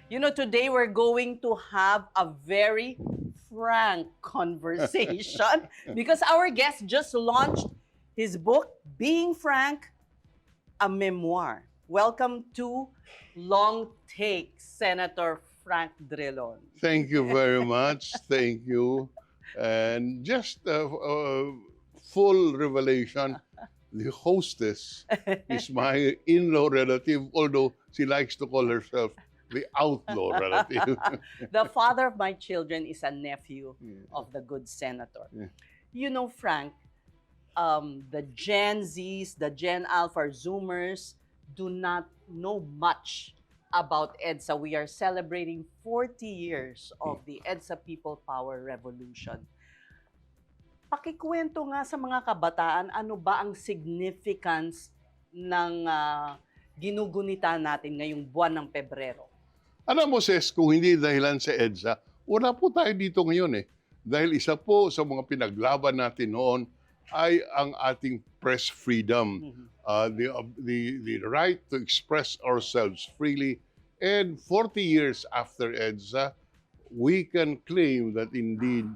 You know, today we're going to have a very frank conversation because our guest just launched his book, Being Frank, a Memoir. Welcome to Long Take, Senator Frank Drilon. Thank you very much. Thank you. And just full revelation, the hostess is my in-law relative, although she likes to call herself the outlaw relative. The father of my children is a nephew Yeah. of the good senator. Yeah. You know, Frank, the Gen Zs, the Gen Alpha Zoomers do not know much about EDSA. We are celebrating 40 years of the EDSA People Power Revolution. Pakikwento nga sa mga kabataan, ano ba ang significance ng ginugunita natin ngayong buwan ng Pebrero? Alam mo, Ses, kung hindi dahilan sa EDSA, wala po tayo dito ngayon eh. Dahil isa po sa mga pinaglaban natin noon ay ang ating press freedom, the right to express ourselves freely. And 40 years after EDSA, we can claim that indeed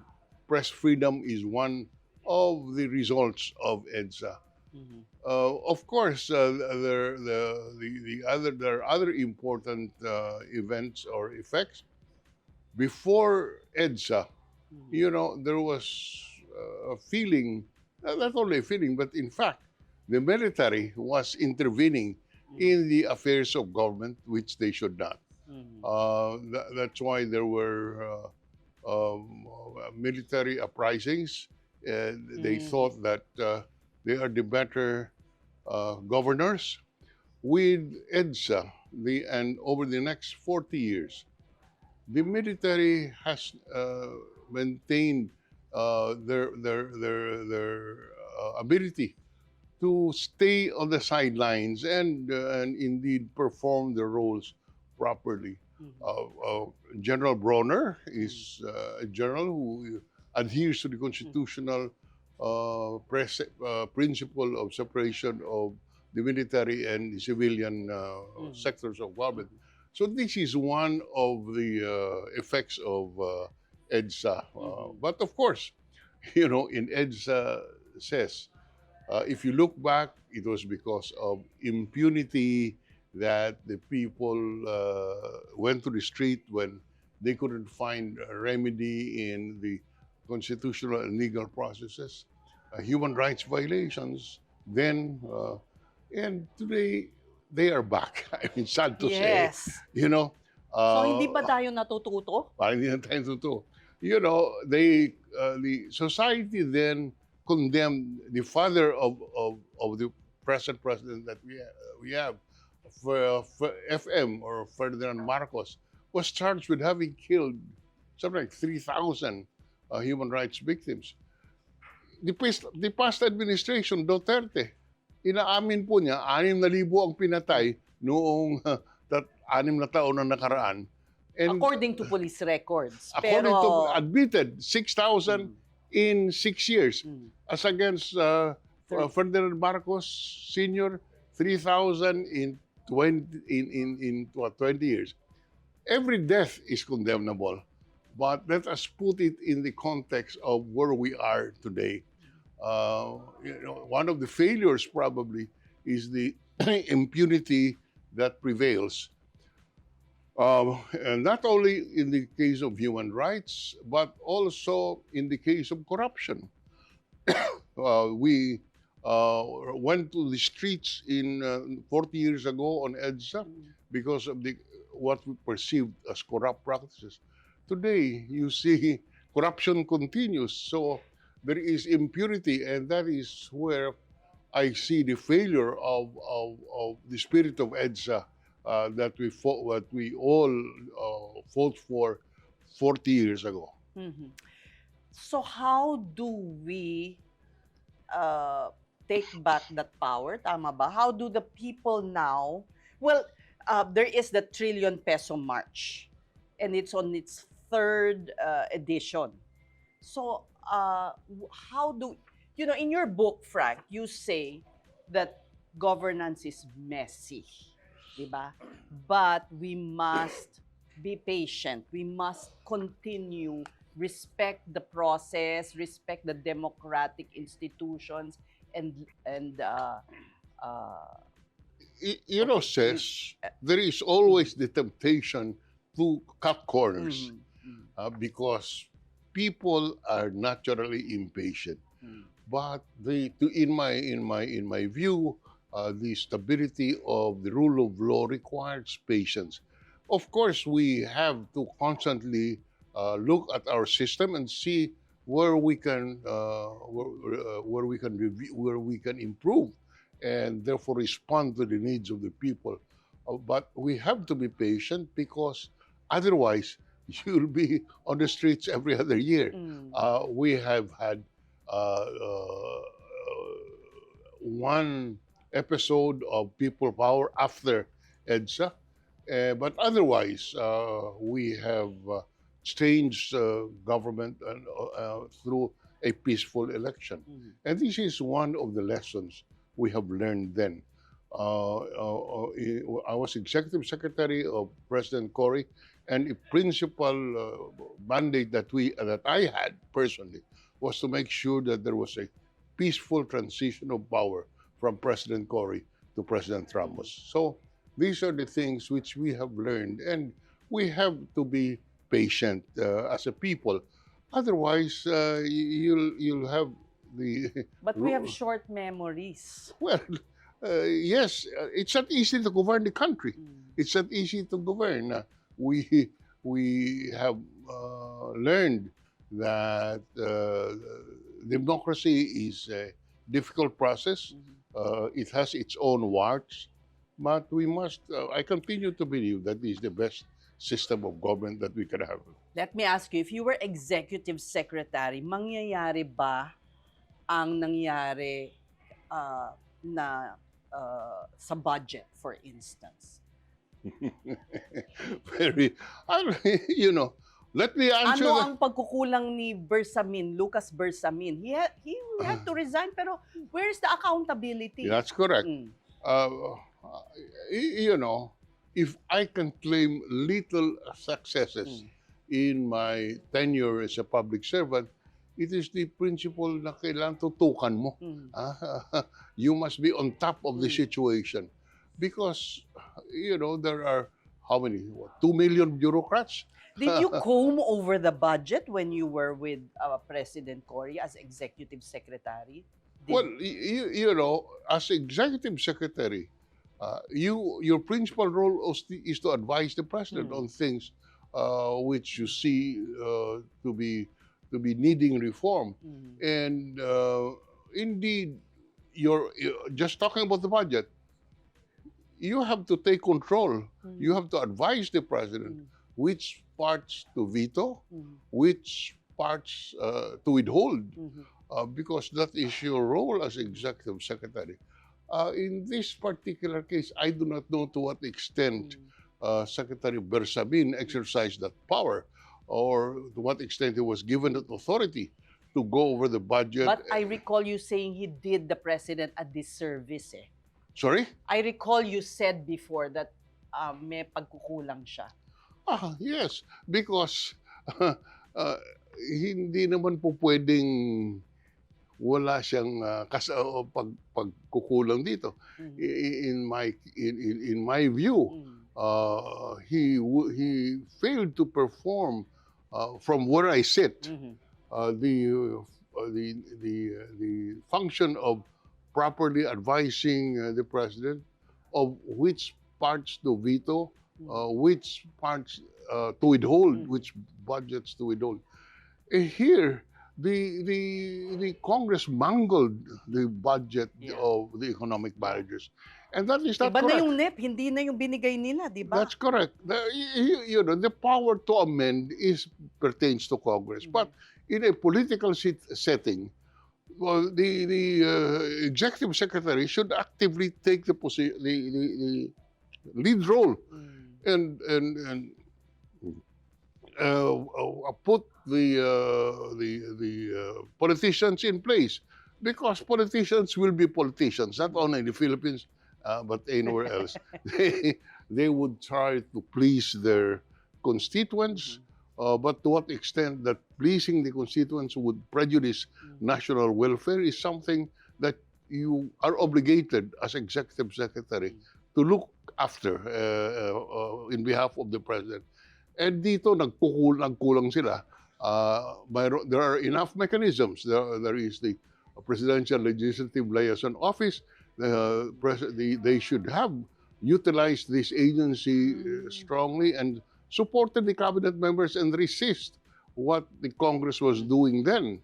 press freedom is one of the results of EDSA. Of course, there are other important events or effects. Before EDSA, there was a feeling, not only a feeling, but in fact, the military was intervening in the affairs of government, which they should not. That's why there were military uprisings. They thought that they are the better governors. With EDSA, and over the next 40 years, the military has maintained their ability to stay on the sidelines and indeed perform their roles properly. General Bronner is a general who adheres to the constitutional principle of separation of the military and the civilian sectors of government. So this is one of the effects of EDSA. But of course, in EDSA says, if you look back, it was because of impunity that the people went to the street when they couldn't find a remedy in the constitutional and legal processes, human rights violations. Then, and today, they are back. I mean, sad to say, Yes. So hindi ba tayo natututo? parang hindi na tayo totoo. The society then condemned the father of the present president that we have, for FM or Ferdinand Marcos, was charged with having killed something like 3,000 human rights victims. The past administration, Duterte, inaamin po niya, 6,000 ang pinatay noong 6 na taon na nakaraan. And According to police records. according to Pero, admitted, 6,000 in 6 years, as against Ferdinand Marcos Sr., 3,000 in 20 years. Every death is condemnable, but let us put it in the context of where we are today. One of the failures probably is the impunity that prevails. And not only in the case of human rights, but also in the case of corruption. We went to the streets in 40 years ago on EDSA because of what we perceived as corrupt practices. Today, you see corruption continues. So there is impunity, and that is where I see the failure of the spirit of EDSA that we fought, what we all fought for 40 years ago. so how do we take back that power? Tama ba? How do the people now... Well, there is the Trillion Peso March, and it's on its third edition. So, how do... in your book, Frank, you say that governance is messy, di ba? But we must be patient. We must continue, respect the process, respect the democratic institutions, and uh, You know, okay, you, says there is mhm, always the temptation to cut corners mhm, mhm, because people are naturally impatient. mhm, But in my view, the stability of the rule of law requires patience. Of course, we have to constantly look at our system and see where we can review, where we can improve, and therefore respond to the needs of the people. But we have to be patient because otherwise you'll be on the streets every other year. mhm, We have had uh, uh, one episode of people power after EDSA, but otherwise we have changed government through a peaceful election, mhm. and this is one of the lessons we have learned then. I was executive secretary of President Cory, and a principal mandate that I had personally was to make sure that there was a peaceful transition of power from President Cory to President Mm. Ramos. So these are the things which we have learned, and we have to be patient as a people. Otherwise, you'll have the But we have short memories. well, yes, it's not easy to govern the country. Mm. It's not easy to govern. We we have learned that democracy is a difficult process. Mhm. It has its own warts, but we must. I continue to believe that this is the best system of government that we can have. Let me ask you, if you were executive secretary, mangyayari ba ang nangyari uh, na sa budget, for instance? Very, you know. Let me answer Ano that. ang pagkukulang ni Bersamin, Lucas Bersamin? He had to resign, pero where's the accountability? That's correct. Mm. uh, you know, if I can claim little successes Mm. in my tenure as a public servant, it is the principle na kailangan tutukan mo. Mm. You must be on top of the Mm. situation because, you know, there are how many? 2 million bureaucrats? Did you comb over the budget when you were with President Cory as executive secretary? Well, you know, as executive secretary, your principal role is to advise the president on things which you see to be needing reform. Mm. And indeed, you're just talking about the budget. You have to take control. Mm. You have to advise the president Mm. which parts to veto, Mm. which parts to withhold, Mhm. because that is your role as executive secretary. In this particular case, I do not know to what extent Secretary Bersabin exercised that power, or to what extent he was given that authority to go over the budget. But I recall you saying he did the president a disservice. Eh. Sorry? I recall you said before that may pagkukulang siya. Yes, because hindi naman po pwedeng wala siyang pagkukulang dito. Mhm. In my view, Mm. he failed to perform from where I sit Mhm. the function of properly advising the president of which parts to veto, which parts to withhold, which budgets to withhold. Here, the Congress mangled the budget of the economic managers, and that is not Iba na correct. yung NEP, hindi na yung binigay nila, di ba? That's correct. You know, the power to amend pertains to Congress, but in a political setting, well, the executive secretary should actively take the lead role and put the politicians in place, because politicians will be politicians not only in the Philippines but anywhere else. They would try to please their constituents, but to what extent that pleasing the constituents would prejudice national welfare is something that you are obligated as executive secretary to look after in behalf of the president. And dito nagkulang sila. There are enough mechanisms. There is the Presidential Legislative Liaison Office. They should have utilized this agency strongly and supported the cabinet members and resist what the Congress was doing then.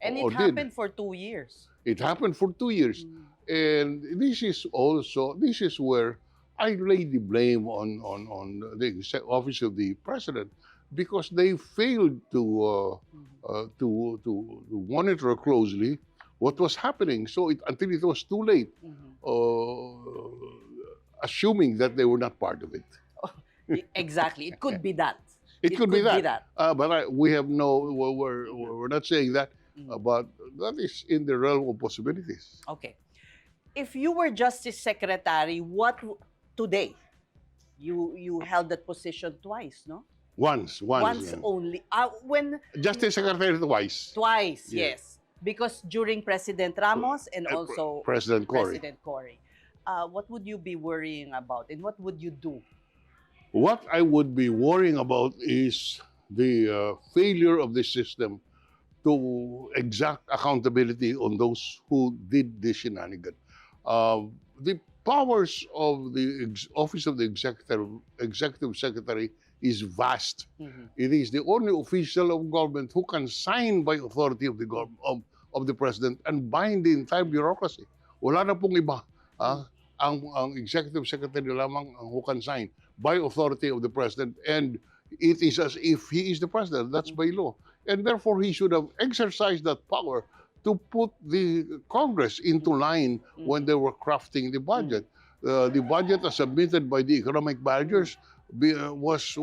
And it or happened did. for 2 years. It happened for 2 years. And this is where I lay the blame on the office of the president, because they failed to monitor closely what was happening. So until it was too late, assuming that they were not part of it. Exactly. It could be that. It could be that. But we have we're not saying that, but that is in the realm of possibilities. Okay. If you were Justice Secretary, today? You held that position twice, no? Once. Once only. When Justice Secretary twice. Twice, Yeah. yes. Because during President Ramos and also President Cory. President Cory. What would you be worrying about, and what would you do? What I would be worrying about is the failure of the system to exact accountability on those who did this shenanigan. The powers of the Office of the Executive Secretary is vast. It is the only official of government who can sign by authority of the president and bind the entire bureaucracy. Wala na pong iba. Ang executive secretary lamang ang who can sign by authority of the president, and it is as if he is the president. That's by law. And therefore, he should have exercised that power to put the Congress into line when they were crafting the budget. The budget as submitted by the economic managers was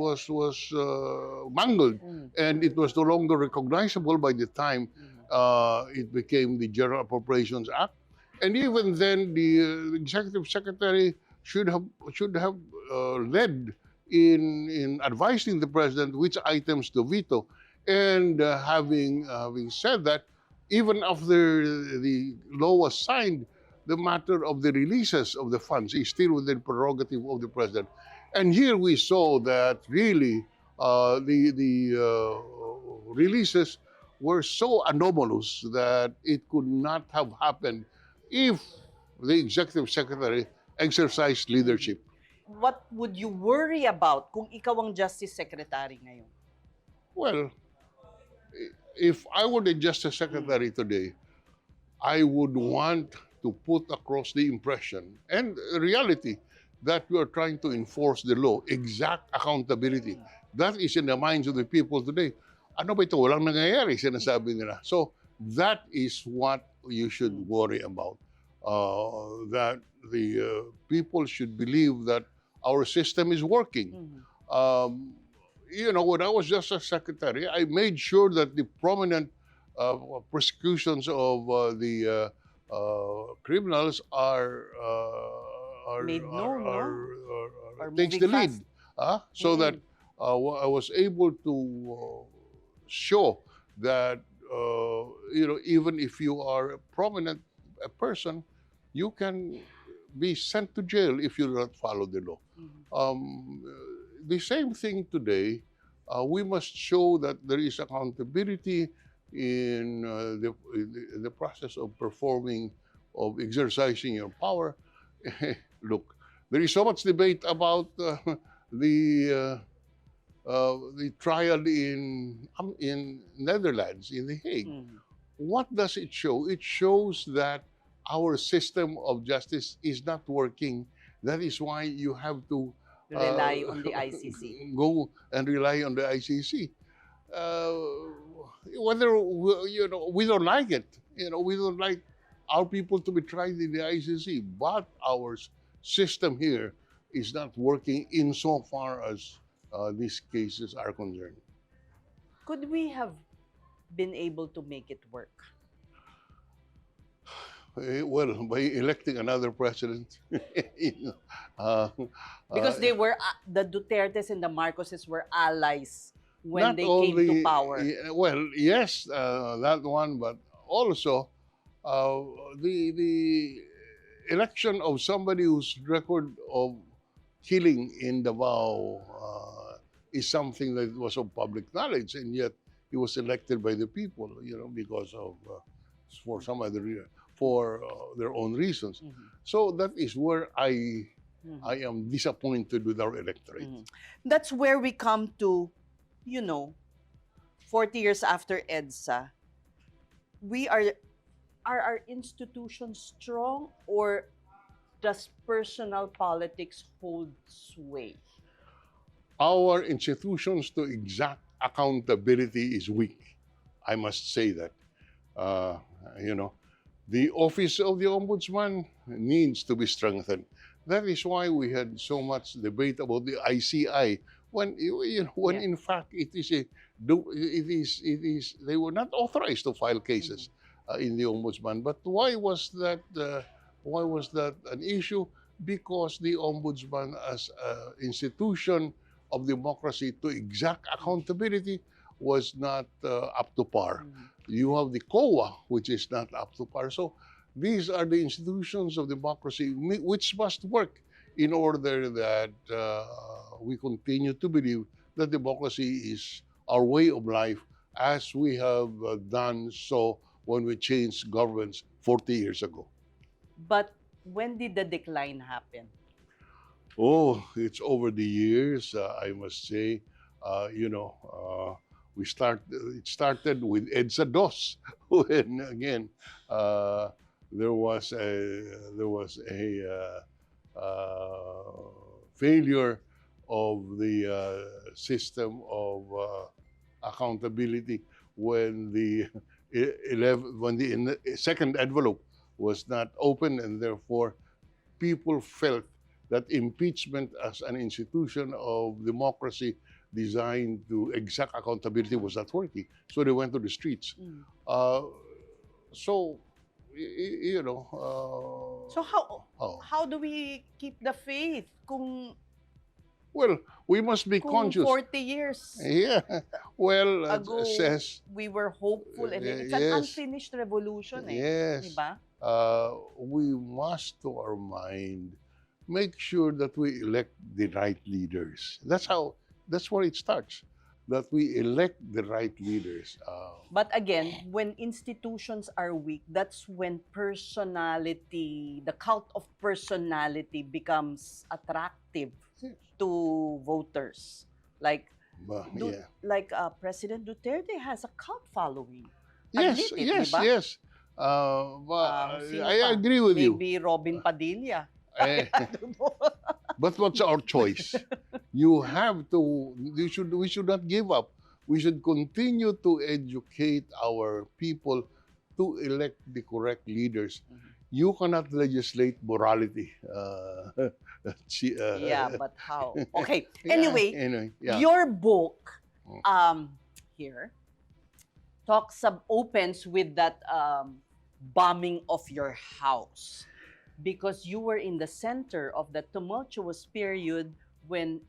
mangled, and it was no longer recognizable by the time it became the General Appropriations Act. And even then, the executive secretary should have led in advising the president which items to veto. And having said that, even after the law was signed, the matter of the releases of the funds is still within prerogative of the president. And here we saw that really the releases were so anomalous that it could not have happened if the executive secretary exercised leadership. What would you worry about kung ikaw ang Justice Secretary ngayon? Well, if I were the Justice Secretary today, I would want to put across the impression and reality that we are trying to enforce the law, exact accountability. That is in the minds of the people today. Ano ba ito? Walang nangyayari, sinasabi nila. So that is what you should worry about. That the people should believe that our system is working. When I was just a secretary, I made sure that the prominent prosecutions of the criminals are Made known, Are takes the moving lead, so that I was able to show that even if you are a prominent person, you can be sent to jail if you do not follow the law. The same thing today. We must show that there is accountability in the process of exercising your power. Look, there is so much debate about the trial in Netherlands, in The Hague. What does it show? It shows that our system of justice is not working. That is why you have to rely on the ICC. Go and rely on the ICC. Whether we don't like it, we don't like our people to be tried in the ICC, but our system here is not working insofar as these cases are concerned. Could we have been able to make it work? Well, by electing another president. You know, uh, Because uh, they were the Dutertes and the Marcoses were allies when not they came to only, power. well, yes, that one, but also uh, the election of somebody whose record of killing in Davao is something that was of public knowledge, and yet he was elected by the people, because of for some other for their own reasons. Mhm. So that is where Mhm. I am disappointed with our electorate. Mhm. That's where we come to, you know, 40 years after EDSA, we are our institutions strong, or does personal politics hold sway? Our institutions to exact accountability is weak. I must say that. Uh, you know, the office of the ombudsman needs to be strengthened. That is why we had so much debate about the ICI when when Yeah. in fact it is they were not authorized to file cases in the ombudsman. But why was that? Why was that an issue? Because the ombudsman, as an institution of democracy to exact accountability, was not up to par. Mhm. You have the COA, which is not up to par. So these are the institutions of democracy which must work in order that we continue to believe that democracy is our way of life, as we have done so when we changed governments 40 years ago. But when did the decline happen? Oh, it's over the years, I must say. You know, it started with EDSA DOS, when again uh, there was a failure of the system of accountability when the second envelope was not open, and therefore people felt that impeachment as an institution of democracy designed to exact accountability was not working. So they went to the streets. Mm. Uh, so, you know, So oh, how do we keep the faith well, we must be kung conscious. 40 years Yeah, well, ago says, we were hopeful, and then it's an yes, unfinished revolution, di yes, ba? we must, to our mind, make sure that we elect the right leaders. That's where it starts. That we elect the right leaders. But again, when institutions are weak, that's when personality, the cult of personality becomes attractive Yes. to voters. Like Yeah. President Duterte has a cult following. Yes, Admit it, di yes, ba? yes. But Sino I pa? agree with you. Maybe Robin Padilla. Eh, but what's our choice? You have to. We should not give up. We should continue to educate our people to elect the correct leaders. Mhm. You cannot legislate morality. Yeah, but how? Okay. Yeah, Anyway, yeah. your book Mm. here opens with that bombing of your house, because you were in the center of the tumultuous period when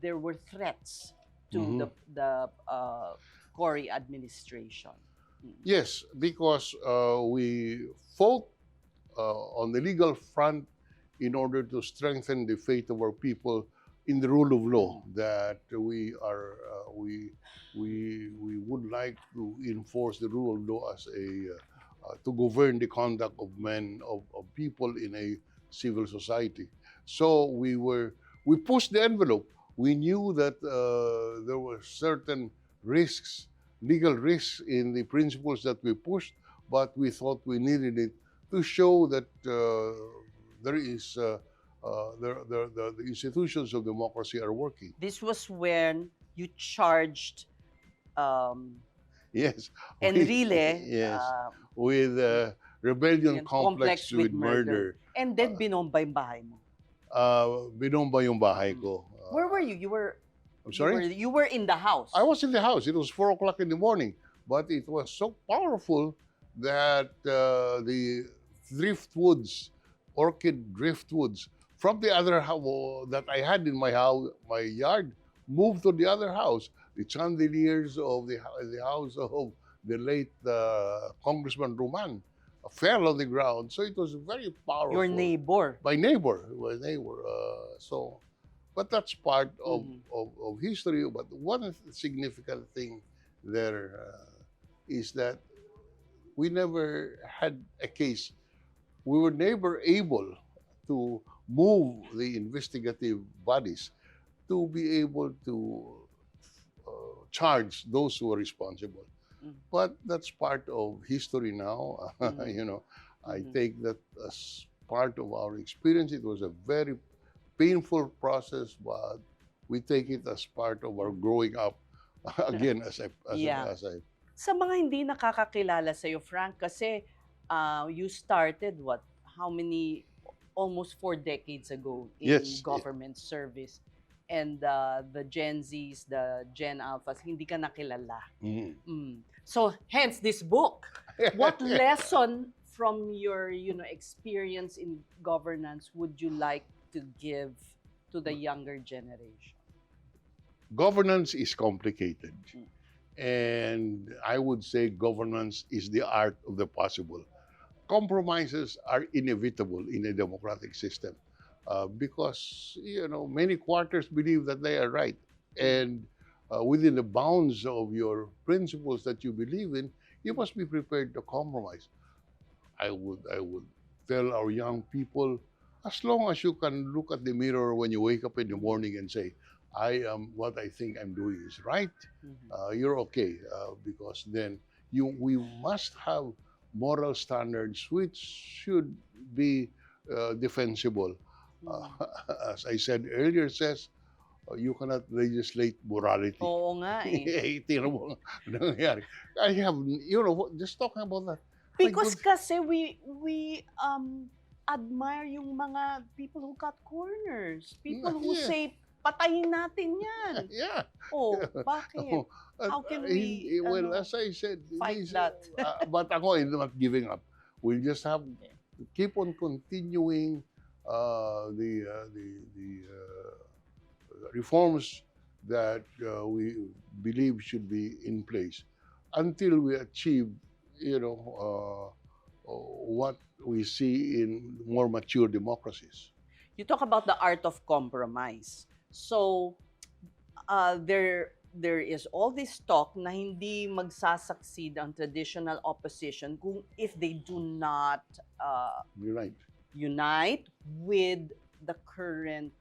there were threats to Mhm. the Cory administration. Mm. Yes, because we fought on the legal front in order to strengthen the faith of our people in the rule of law. That we would like to enforce the rule of law as a to govern the conduct of of people in a civil society. So we pushed the envelope. We knew that there were certain risks, legal risks in the principles that we pushed, but we thought we needed it to show that there is the institutions of democracy are working. This was when you charged um, Yes, Enrile yes, with rebellion yung complex with murder. and then binomba yung bahay mo. Binomba yung bahay ko. Where were you? I'm sorry? You were in the house. I was in the house. It was 4 o'clock in the morning, but it was so powerful that the driftwoods, orchid driftwoods from the other house that I had in my yard, moved to the other house. The chandeliers of the house of the late Congressman Roman fell on the ground. So it was very powerful. Your neighbor. My neighbor. But that's part of history. But one significant thing there is that we never had a case. We were never able to move the investigative bodies to be able to charge those who are responsible. But that's part of history now. You know, I take that as part of our experience. It was a very painful process, but we take it as part of our growing up. Again, Yeah. as I Sa mga hindi nakakakilala sa'yo, Frank, kasi you started how many, almost 4 decades ago in Yes. government service. And the Gen Zs, the Gen Alphas, hindi ka nakilala. So, hence this book. What lesson from your experience in governance would you like to give to the younger generation? Governance is complicated. And I would say governance is the art of the possible. Compromises are inevitable in a democratic system because, many quarters believe that they are right. And within the bounds of your principles that you believe in, you must be prepared to compromise. I would tell our young people, as long as you can look at the mirror when you wake up in the morning and say, what I think I'm doing is right, you're okay, because then we must have moral standards which should be defensible. As I said earlier, says you cannot legislate morality. Oo nga eh. Tingnan mo nangyari. I have, just talking about that. Because kasi we admire yung mga people who cut corners. People who Yeah. say, patayin natin yan. Yeah. Oh, bakit? How can we Well, as I said, fight that? but ako, I'm not giving up. We just have to keep on continuing the reforms that we believe should be in place until we achieve, what we see in more mature democracies. You talk about the art of compromise. So, there is all this talk na hindi magsasucceed ang traditional opposition if they do not You're right. unite with the current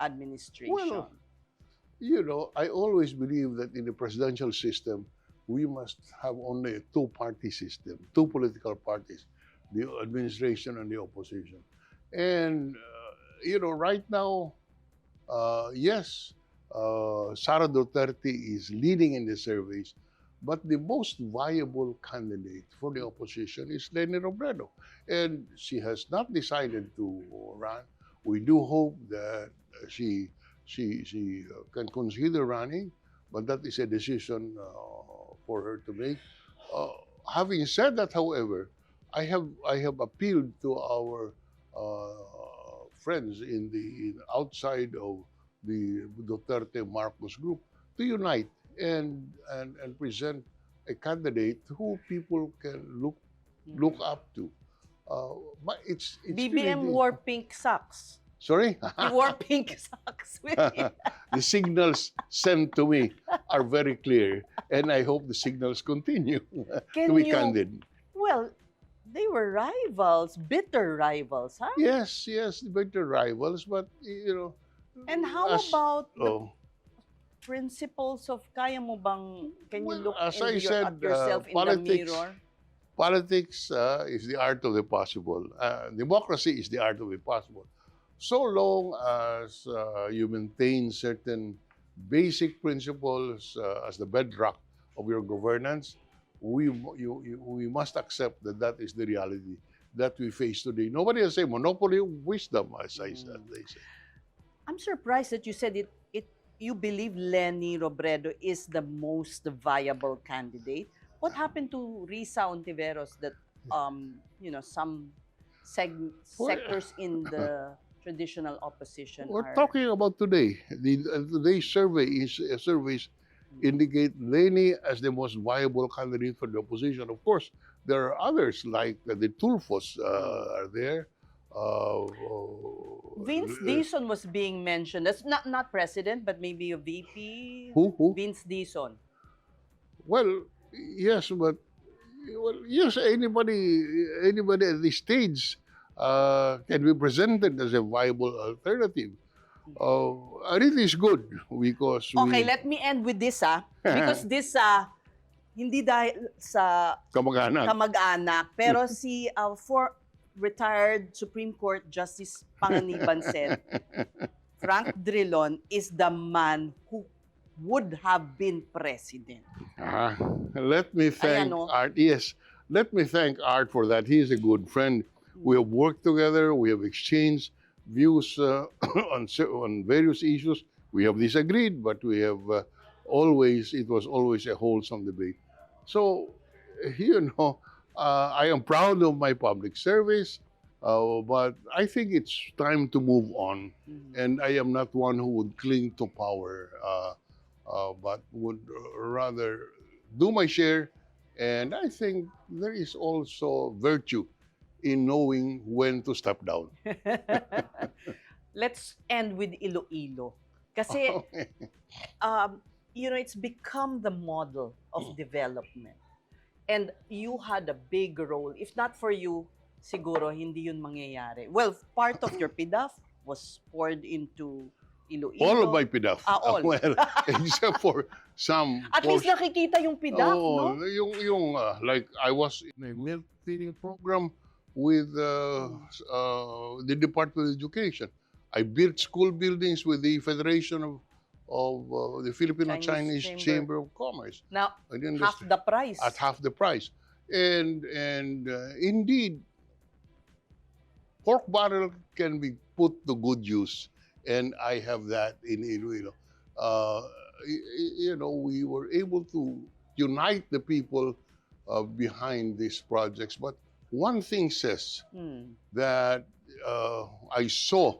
administration. Well, I always believe that in the presidential system, we must have only a two-party system, two political parties, the administration and the opposition. And, right now, yes, Sara Duterte is leading in the surveys, but the most viable candidate for the opposition is Leni Robredo. And she has not decided to run. We do hope that she can consider running, but that is a decision for her to make. Having said that, however, I have appealed to our friends outside of the Duterte Marcos group to unite and present a candidate who people can look up to. But it's BBM really, wore pink socks. Sorry. He wore pink socks with him. The signals sent to me are very clear, and I hope the signals continue to be candid. Well, they were rivals, bitter rivals, huh? Yes, bitter rivals, but And how as- about the oh, principles of can you Well, look as at I said, yourself in the politics- mirror? politics is the art of the possible. Democracy is the art of the possible. So long as you maintain certain basic principles as the bedrock of your governance, we must accept that is the reality that we face today. Nobody has a monopoly of wisdom, as I said. They say. I'm surprised that you said it. You believe Leni Robredo is the most viable candidate. What happened to Risa Ontiveros that some Well, sectors in the traditional opposition we're are. talking about today. Today's surveys indicate Lenny as the most viable candidate for the opposition. Of course, there are others like the Tulfos are there. Vince Dizon was being mentioned. That's not president, but maybe a VP. Who? Vince Dizon. Well, yes, but yes, anybody at this stage can be presented as a viable alternative. And it is good because Okay, we let me end with this because this hindi dahil sa kamag-anak. kamag-anak, pero si for retired Supreme Court Justice Panganiban said, Frank Drilon is the man who would have been president. Let me thank Ayan, no? Art. Yes, let me thank Art for that. He is a good friend. We have worked together. We have exchanged views on various issues. We have disagreed, but we have it was always a wholesome debate. So, I am proud of my public service, but I think it's time to move on. And I am not one who would cling to power, but would rather do my share. And I think there is also virtue in knowing when to step down. Let's end with Iloilo. Kasi, it's become the model of development. And you had a big role. If not for you, siguro hindi yun mangyayari. Well, part of your PDAF was poured into Iloilo. All of my PDAF. All. Well, except for some. At least nakikita yung PDAF, no? Like I was in a milk feeding program with the Department of Education. I built school buildings with the Federation of the Filipino-Chinese Chamber of Commerce. Now, half the price. At half the price. And indeed, pork barrel can be put to good use. And I have that in Iloilo. We were able to unite the people behind these projects. But one thing says that I saw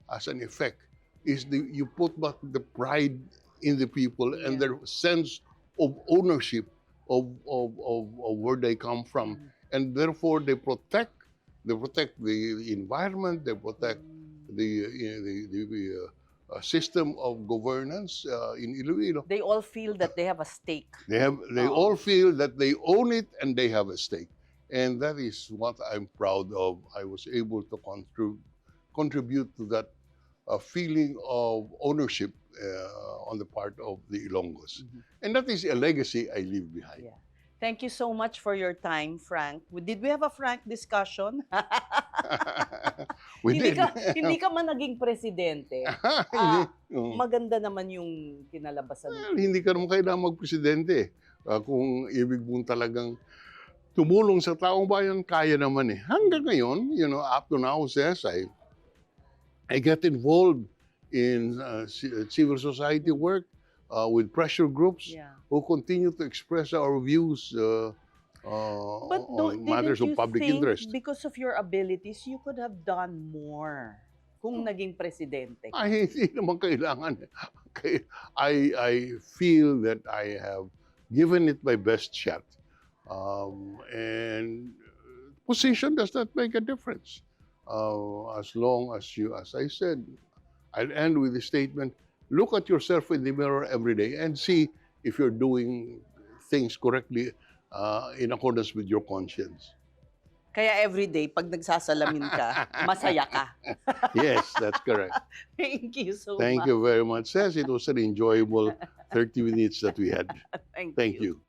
as an effect is you put back the pride in the people and their sense of ownership of where they come from, and therefore they protect the environment, they protect the system of governance in Iloilo. They all feel that they have a stake. They all feel that they own it and they have a stake, and that is what I'm proud of. I was able to contribute to that feeling of ownership on the part of the Ilonggos. And that is a legacy I leave behind. Yeah. Thank you so much for your time, Frank. Did we have a frank discussion? We hindi did. Hindi ka man naging presidente. Maganda naman yung kinalabasan. Well, hindi ka naman kailangan mag-presidente. Kung ibig mong talagang tumulong sa taong bayan, kaya naman eh. Hanggang ngayon, up to now, says I get involved in civil society work with pressure groups who continue to express our views on matters of public interest. Because of your abilities, you could have done more kung naging presidente. Ay, hindi naman kailangan. I feel that I have given it my best shot. And position does not make a difference. As long as as I said, I'll end with the statement, look at yourself in the mirror every day and see if you're doing things correctly in accordance with your conscience. Kaya everyday, pag nagsasalamin ka, masaya ka. Yes, that's correct. Thank you so much. Thank you very much. Yes, it was an enjoyable 30 minutes that we had. Thank Thank you. you.